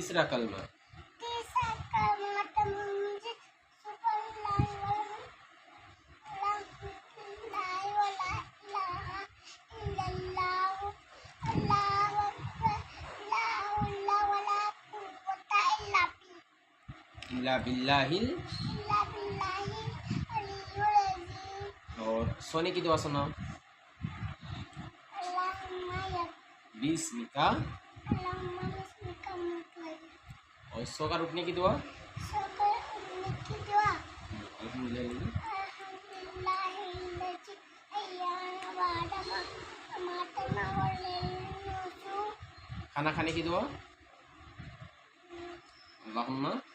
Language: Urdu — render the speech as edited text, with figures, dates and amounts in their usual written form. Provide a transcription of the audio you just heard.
تیسرا کلمہ تیسرا کلمہ تمجید سبحان اللہ ولا الہ الا اللہ اللہ اکبر لا حول ولا قوۃ الا باللہ العلی العظیم. اور سونے کی دعا سناؤ. اللہم بسمک. اللہم بسمک مجید. اور سو کر اٹھنے کی دعا. سو کر اٹھنے کی دعا. الحمدللہ الحمدللہ الذی احیانا بعد ما اماتنا والیہ النشور. کھانا کھانے کی دعا. اللہم